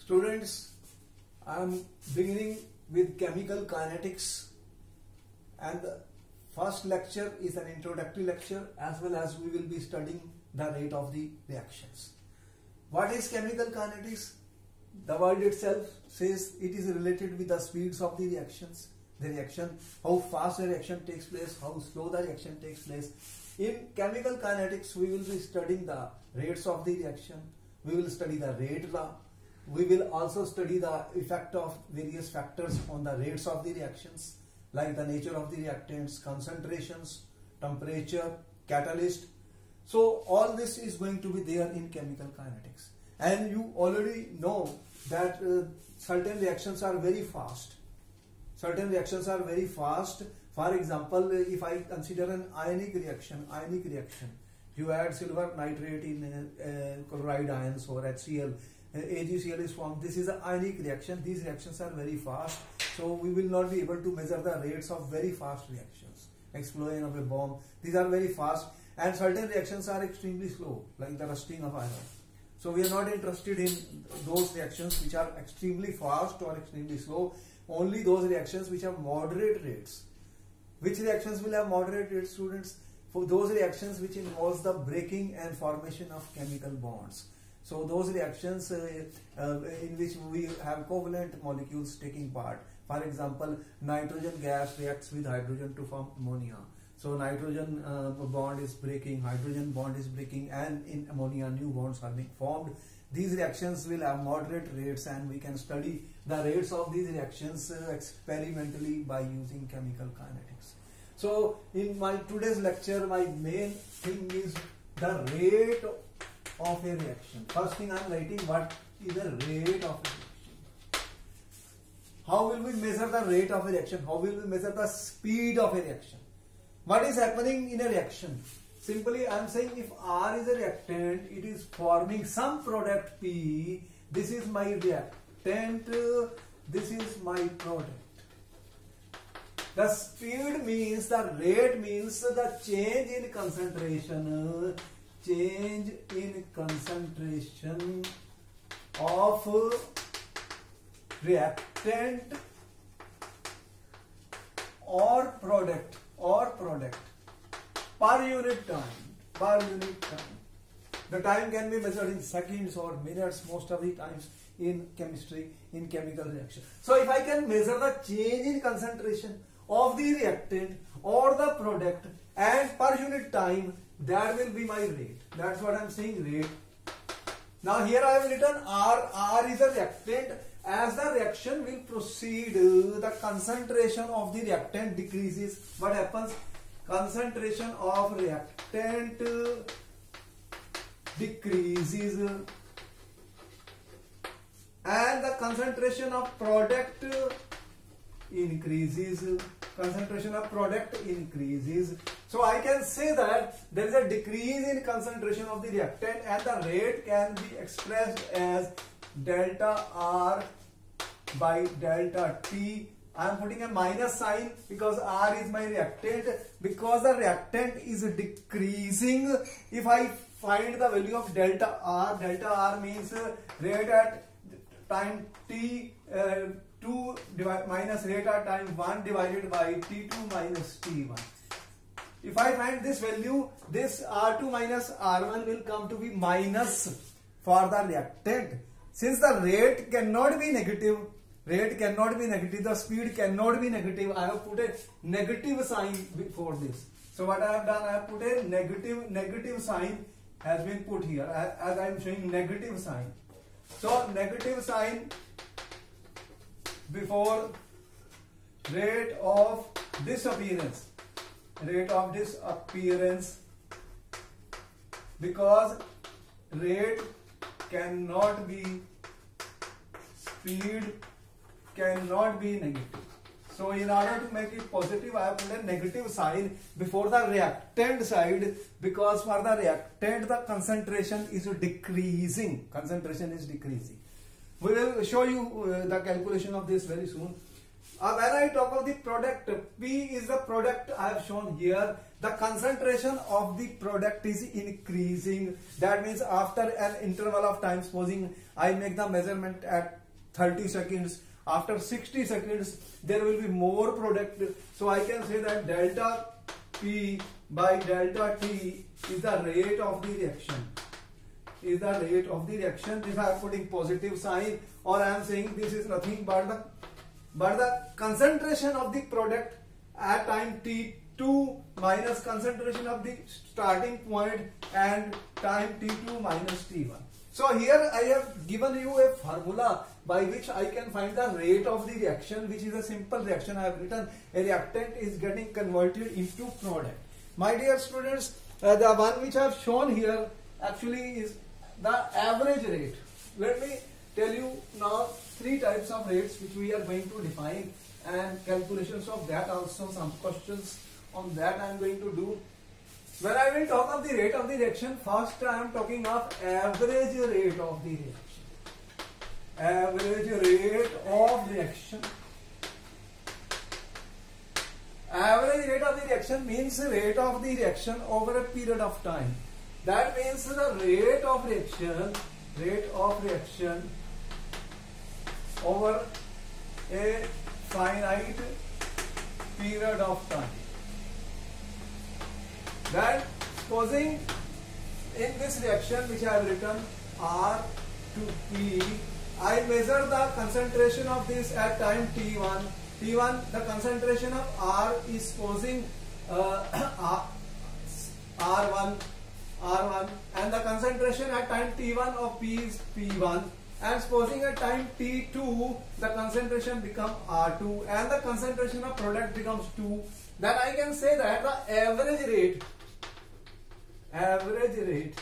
Students, I am beginning with chemical kinetics, and the first lecture is an introductory lecture, as well as we will be studying the rate of the reactions. What is chemical kinetics? The word itself says it is related with the speeds of the reactions. The reaction, how fast the reaction takes place, how slow the reaction takes place. In chemical kinetics, we will be studying the rates of the reaction. We will study the rate law. We will also study the effect of various factors on the rates of the reactions, like the nature of the reactants, concentrations, temperature, catalyst. So all this is going to be there in chemical kinetics. And you already know that certain reactions are very fast. Certain reactions are very fast. For example, if I consider an ionic reaction, you add silver nitrate in chloride ions or HCl, AgCl is formed. This is an ionic reaction. These reactions are very fast, so we will not be able to measure the rates of very fast reactions. Explosion of a bomb, these are very fast, and certain reactions are extremely slow, like the rusting of iron. So we are not interested in those reactions which are extremely fast or extremely slow, only those reactions which have moderate rates. Which reactions will have moderate rates, students? For those reactions which involves the breaking and formation of chemical bonds. So those reactions in which we have covalent molecules taking part. For example, nitrogen gas reacts with hydrogen to form ammonia. So nitrogen bond is breaking, hydrogen bond is breaking, and in ammonia new bonds are being formed. These reactions will have moderate rates, and we can study the rates of these reactions experimentally by using chemical kinetics. So in my today's lecture, my main thing is the rate of a reaction. First thing I am writing, what is the rate of a reaction? How will we measure the rate of a reaction? How will we measure the speed of a reaction? What is happening in a reaction? Simply I am saying, if R is a reactant, it is forming some product P. This is my reactant, this is my product. The speed means, the rate means the change in concentration. Change in concentration of reactant or product per unit time. The time can be measured in seconds or minutes most of the times in chemistry, in chemical reaction. So if I can measure the change in concentration of the reactant or the product and per unit time, that will be my rate. That's what I am saying, rate. Now here I have written R. R is a reactant. As the reaction will proceed, the concentration of the reactant decreases. What happens? Concentration of reactant decreases, and the concentration of product increases. Concentration of product increases. So I can say that there is a decrease in concentration of the reactant, and the rate can be expressed as delta R by delta T. I am putting a minus sign because R is my reactant. Because the reactant is decreasing, if I find the value of delta R means rate at time T 2 minus rate at time 1 divided by T2 minus T1. If I find this value, this R2 minus R1 will come to be minus for the reactant. Since the rate cannot be negative, the speed cannot be negative, I have put a negative sign before this. So what I have done, I have put a negative sign has been put here, as I am showing negative sign. So negative sign before rate of disappearance, because rate cannot be, speed cannot be negative. So in order to make it positive, I have put a negative sign before the reactant side, because for the reactant the concentration is decreasing. We will show you the calculation of this very soon. When I talk of the product, P is the product I have shown here. The concentration of the product is increasing. That means after an interval of time, supposing I make the measurement at 30 seconds, after 60 seconds there will be more product. So I can say that delta P by delta T is the rate of the reaction. Is the rate of the reaction. This I am putting positive sign, or I am saying this is nothing but the concentration of the product at time t2 minus concentration of the starting point and time t2 minus t1. So here I have given you a formula by which I can find the rate of the reaction, which is a simple reaction. I have written a reactant is getting converted into product. My dear students, the one which I have shown here actually is the average rate. Let me tell you now three types of rates which we are going to define, and calculations of that also, some questions on that I am going to do. When I will talk of the rate of the reaction, first I am talking of average rate of the reaction. Average rate of reaction. Average rate of the reaction means rate of the reaction over a period of time. That means the rate of reaction over a finite period of time. Then supposing in this reaction which I have written R to P, I measure the concentration of this at time T1. T1, the concentration of R is supposing R1, and the concentration at time T1 of P is P1, and supposing at time T2 the concentration becomes R2 and the concentration of product becomes 2, then I can say that the average rate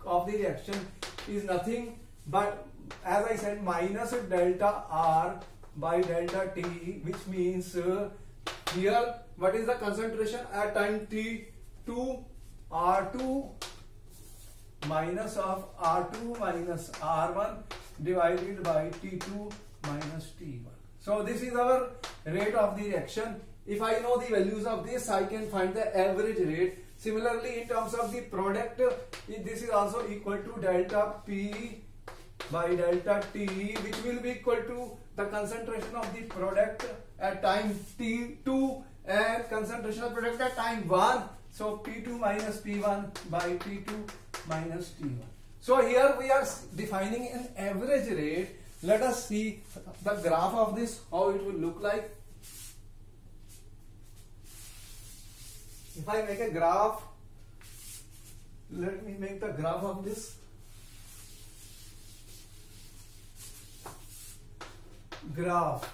of the reaction is nothing but, as I said, minus delta R by delta T, which means here what is the concentration at time T2, R2 minus of R2 minus R1 divided by T2 minus T1. So this is our rate of the reaction. If I know the values of this, I can find the average rate. Similarly, in terms of the product, this is also equal to delta P by delta T, which will be equal to the concentration of the product at time T2 and concentration of product at time 1. So P2 minus P1 by T2 minus T1. So here we are defining an average rate. Let us see the graph of this, how it will look like. If I make a graph, let me make the graph of this. Graph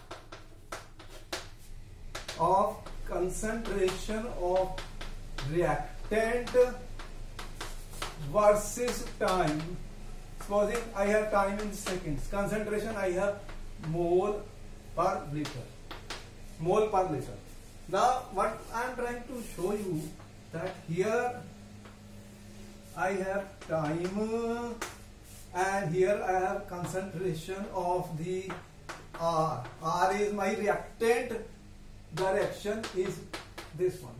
of concentration of reactant versus time. Supposing I have time in seconds, concentration I have mole per liter. Mole per liter. Now what I am trying to show you, that here I have time and here I have concentration of the R. R is my reactant. The reaction is this one.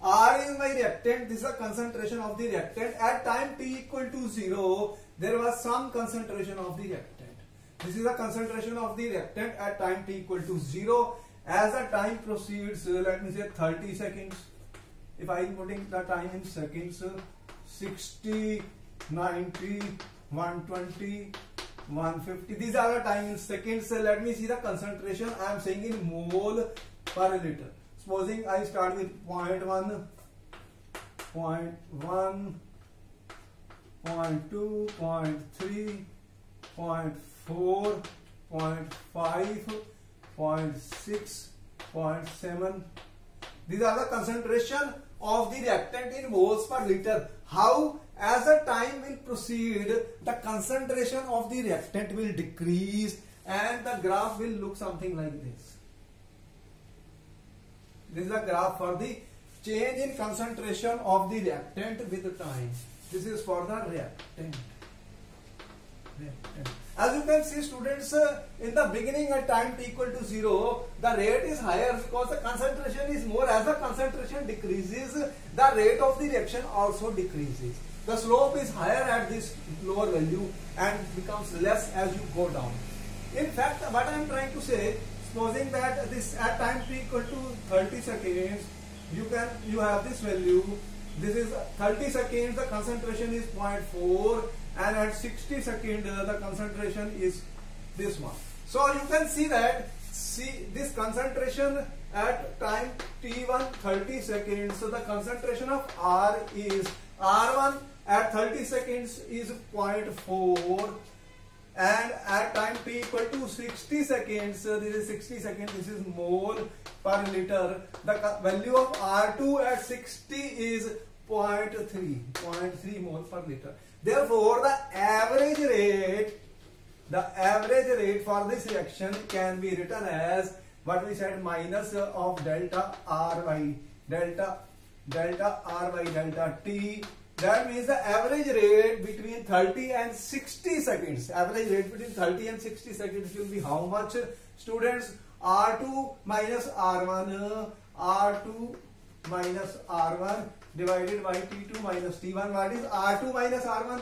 R is my reactant. This is the concentration of the reactant. At time t equal to 0, there was some concentration of the reactant. This is the concentration of the reactant at time t equal to 0. As the time proceeds, let me say 30 seconds. If I am putting the time in seconds, 60, 90, 120, 150. These are the time in seconds. Let me see the concentration. I am saying in mole per liter. Supposing I start with 0.1, 0.1, 0.2, 0.3, 0.4, 0.5, 0.6, 0.7. These are the concentration of the reactant in moles per liter. How? As the time will proceed, the concentration of the reactant will decrease and the graph will look something like this. This is a graph for the change in concentration of the reactant with time. This is for the reactant. As you can see, students, in the beginning at time t equal to 0, the rate is higher because the concentration is more. As the concentration decreases, the rate of the reaction also decreases. The slope is higher at this lower value and becomes less as you go down. In fact, what I am trying to say, supposing that this at time t equal to 30 seconds, you have this value. This is 30 seconds, the concentration is 0.4, and at 60 seconds the concentration is this one. So you can see that, this concentration at time t1 30 seconds, so the concentration of R is R1 at 30 seconds is 0.4, and at time t equal to 60 seconds, this is 60 seconds, this is mole per liter. The value of R2 at 60 is 0.3 mole per liter. Therefore, the average rate for this reaction can be written as what we said, minus of delta R by delta T. That means the average rate between 30 and 60 seconds. Average rate between 30 and 60 seconds will be how much, students? R2 minus R1, R2 minus R1 divided by T2 minus T1. What is R2 minus R1?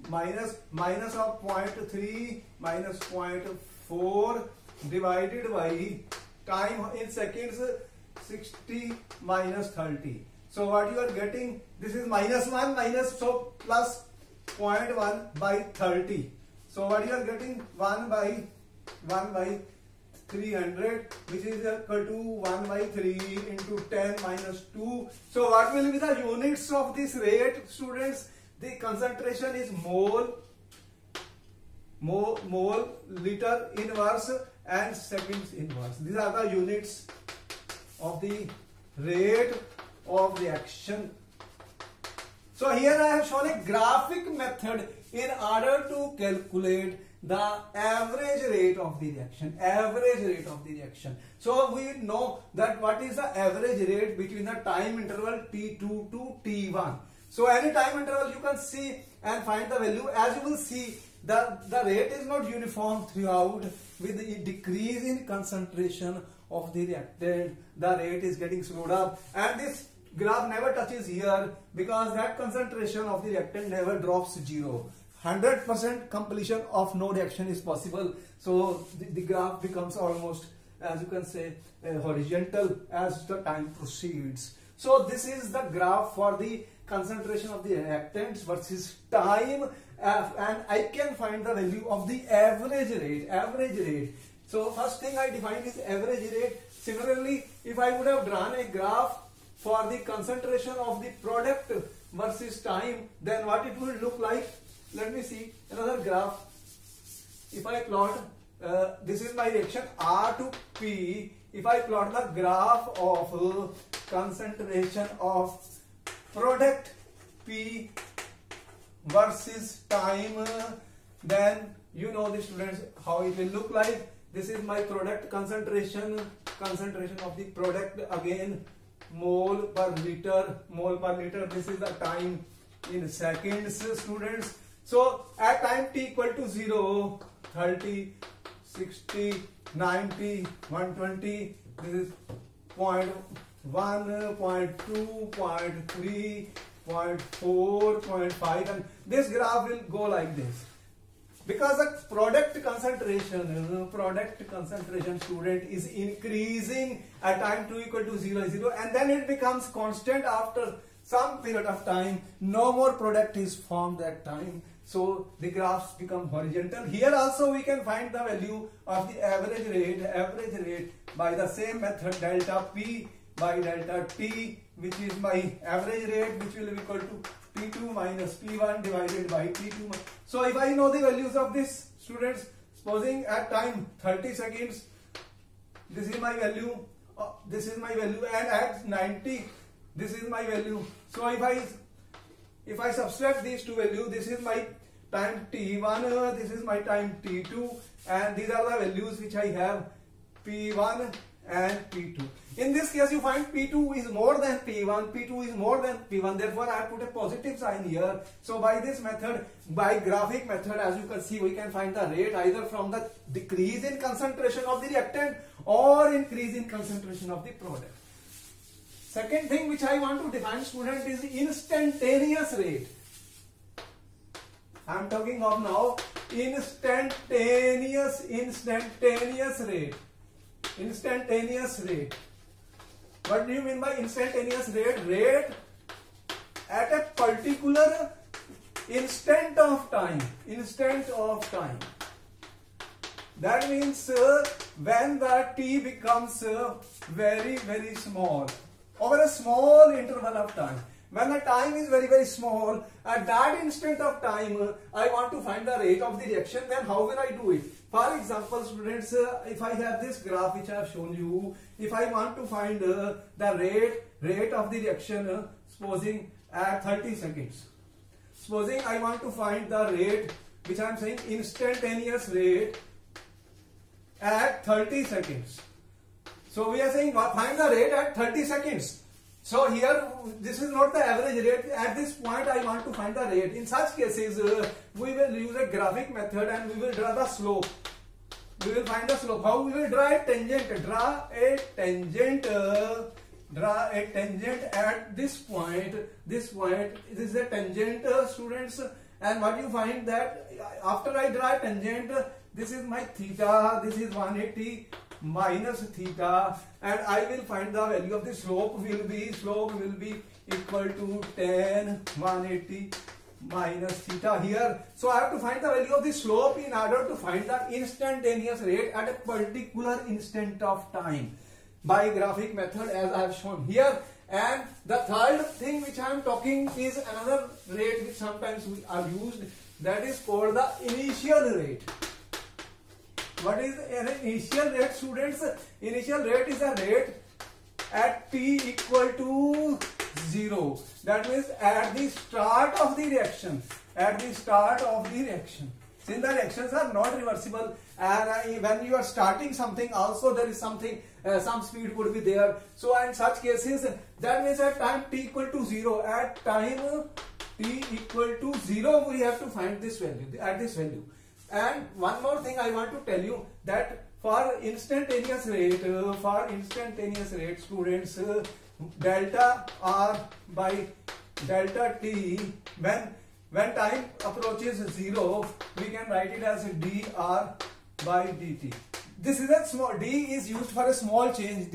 Minus of 0.3 minus 0.4 divided by time in seconds, 60 minus 30. So what you are getting, this is minus 1 minus, so plus 0.1 by 30. So what you are getting, 1 by 300, which is equal to 1 by 3 into 10 minus 2. So what will be the units of this rate, students? The concentration is mole, liter inverse and seconds inverse. These are the units of the rate of reaction. So here I have shown a graphic method in order to calculate the average rate of the reaction. So we know that what is the average rate between the time interval t2 to t1. So any time interval you can see and find the value. As you will see, the rate is not uniform throughout. With the decrease in concentration of the reactant, the rate is getting slowed up, and this graph never touches here because that concentration of the reactant never drops 0. 100% completion of no reaction is possible. So the graph becomes almost, as you can say, horizontal as the time proceeds. So this is the graph for the concentration of the reactants versus time, and I can find the value of the average rate. So first thing I defined is average rate. Similarly, if I would have drawn a graph for the concentration of the product versus time, then what it will look like? Let me see another graph. If I plot, this is my reaction R to P. If I plot the graph of concentration of product P versus time, then you know the students how it will look like. This is my product concentration of the product, again mole per liter. This is the time in seconds, students. So at time t equal to 0, 30, 60, 90, 120, this is 0.1, 0.2, 0.3, 0.4, 0.5, and this graph will go like this. Because the product concentration, student, is increasing at time t equal to 0, and then it becomes constant after some period of time. No more product is formed that time. So the graphs become horizontal. Here also we can find the value of the average rate by the same method, delta P by delta T, which is my average rate, which will be equal to P2 minus P1 divided by P2. So if I know the values of this, students, supposing at time 30 seconds, this is my value, and at 90, this is my value. So if I subtract these two values, this is my time t1, this is my time t2, and these are the values which I have, P1 and P2. In this case, you find P2 is more than P1, P2 is more than P1, therefore I put a positive sign here. So by this method, by graphic method, as you can see, we can find the rate either from the decrease in concentration of the reactant or increase in concentration of the product. Second thing which I want to define, student, is instantaneous rate. I am talking of now instantaneous rate. Instantaneous rate. What do you mean by instantaneous rate? Rate at a particular instant of time. Instant of time. That means when the t becomes very, very small, over a small interval of time. When the time is very, very small, at that instant of time, I want to find the rate of the reaction. Then how will I do it? For example, students, if I have this graph which I have shown you, if I want to find the rate of the reaction, supposing at 30 seconds. Supposing I want to find the rate, which I am saying instantaneous rate at 30 seconds. So we are saying find the rate at 30 seconds. So here, this is not the average rate. At this point, I want to find the rate. In such cases, we will use a graphic method and we will draw the slope. We will find the slope. How we will draw a tangent? Draw a tangent at this point. This is a tangent, students. And what you find that after I draw a tangent, this is my theta. This is 180 minus theta, and I will find the value of the slope will be equal to tan 180 minus theta here. So I have to find the value of the slope in order to find the instantaneous rate at a particular instant of time by graphic method, as I have shown here. And the third thing which I am talking is another rate which sometimes we are used, that is called the initial rate. What is an initial rate, students? Initial rate is a rate at t equal to 0. That means at the start of the reaction. At the start of the reaction. Since the reactions are not reversible, and when you are starting something, also there is something, some speed would be there. So in such cases, that means at time t equal to 0. At time t equal to 0, we have to find this value, at this value. And one more thing I want to tell you, that for instantaneous rate, students, delta R by delta T, when time approaches 0, we can write it as dr by dt. This is a small, d is used for a small change,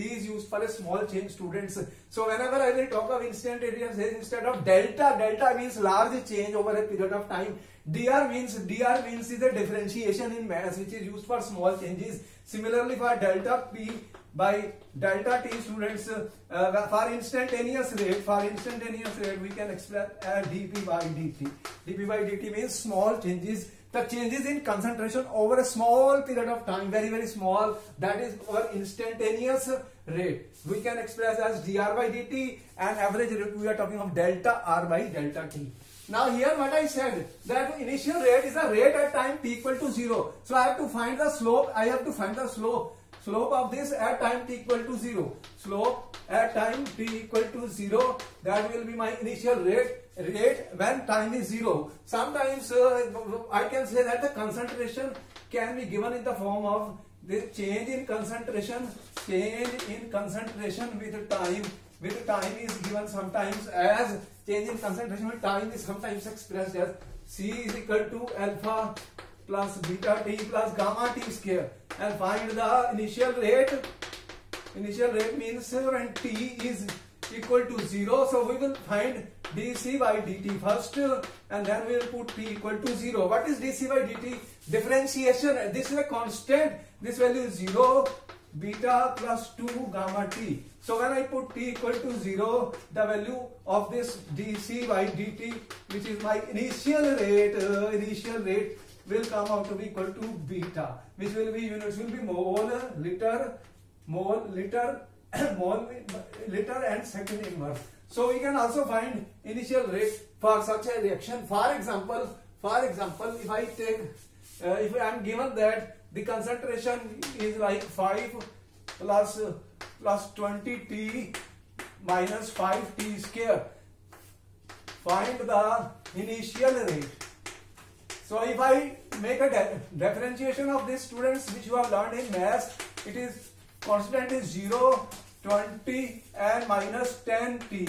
students. So whenever I will talk of instantaneous rate, instead of delta means large change over a period of time. dr means is a differentiation in mass, which is used for small changes. Similarly, for delta p by delta t, students, for instantaneous rate, we can express as dp by dt. dp by dt means small changes. The changes in concentration over a small period of time, very, very small, that is our instantaneous rate. We can express as dr by dt, and average rate we are talking of delta r by delta t. Now here what I said, that initial rate is a rate at time t equal to 0. So I have to find the slope. I have to find the slope of this at time t equal to 0. Slope at time t equal to 0, that will be my initial rate when time is 0. Sometimes I can say that the concentration can be given in the form of the change in concentration with time. With time is given sometimes as change in concentration with time is sometimes expressed as C is equal to alpha plus beta t plus gamma t square, and find the initial rate. Initial rate means when t is equal to 0, so we will find dc by dt first, and then we will put t equal to 0. What is dc by dt? Differentiation. This is a constant. This value is 0, beta plus 2 gamma t. So when I put t equal to 0, the value of this dc by dt, which is my initial rate, will come out to be equal to beta, which will be, units will be mole, liter, and second inverse. So we can also find initial rate for such a reaction. For example, if I take, if I am given that the concentration is like 5 plus plus 20t minus 5t square. Find the initial rate. So if I make a differentiation of this, students, which you have learned in maths, it is constant is 0, 20 and minus 10t.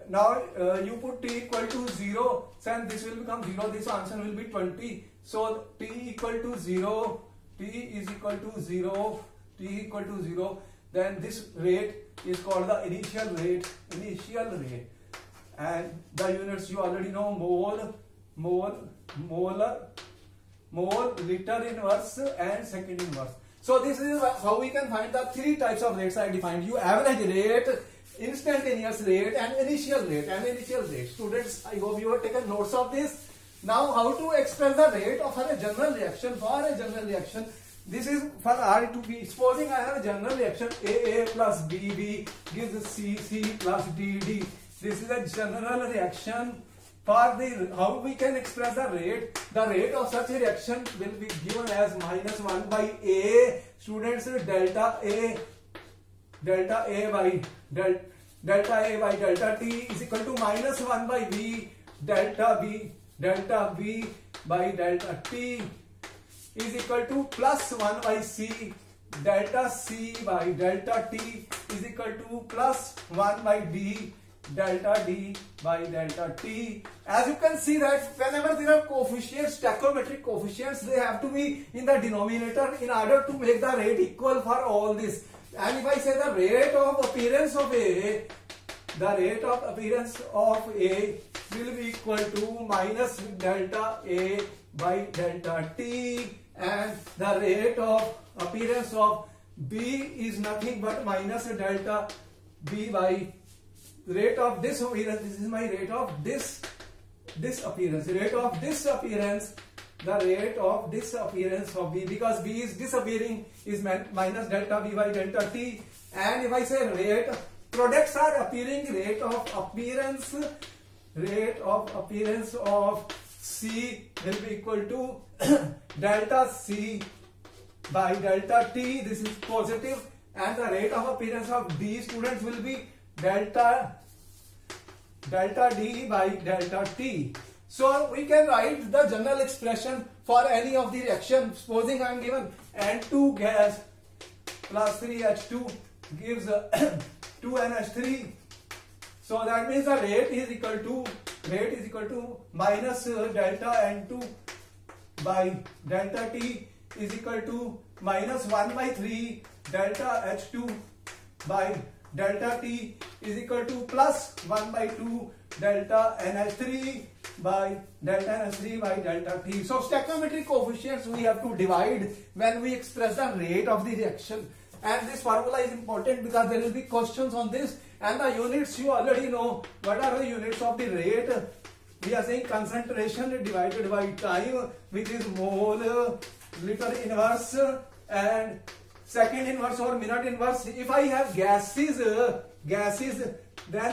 Now you put t equal to 0, and this will become 0, this answer will be 20. So t equal to 0, t is equal to 0, t equal to 0, then this rate is called the initial rate, and the units you already know: mole, liter inverse and second inverse. So this is how we can find the three types of rates I defined you: average rate, instantaneous rate and initial rate. Students, I hope you have taken notes of this. Now how to express the rate of a general reaction. For a general reaction, this is for R to B. Supposing I have a general reaction, AA plus BB gives CC plus DD. This is a general reaction. For the how we can express the rate of such a reaction will be given as minus 1 by A. Students, delta A by delta T is equal to minus 1 by B, delta B by delta T is equal to plus 1 by C, delta C by delta T is equal to plus 1 by D, delta D by delta T. As you can see that whenever there are coefficients, stoichiometric coefficients, they have to be in the denominator in order to make the rate equal for all this. And if I say the rate of appearance of A, will be equal to minus delta A by delta T, and the rate of appearance of B is nothing but minus delta B by rate of this appearance. This is my rate of this appearance. The rate of this appearance of B, because B is disappearing, is minus delta B by delta T. And if I say rate, products are appearing, rate of appearance of C will be equal to delta C by delta T. This is positive, and the rate of appearance of D, students, will be delta D by delta T. So we can write the general expression for any of the reaction. Supposing I am given N2 gas plus 3H2 gives 2NH3. So that means the rate is equal to minus delta N2 by delta T is equal to minus 1 by 3 delta H2 by delta T is equal to plus 1 by 2 delta NH3 by delta NH3 by delta T. So stoichiometric coefficients we have to divide when we express the rate of the reaction. And this formula is important because there will be questions on this. And the units you already know. What are the units of the rate? We are saying concentration divided by time, which is mole, liter inverse and second inverse or minute inverse. If I have gases, then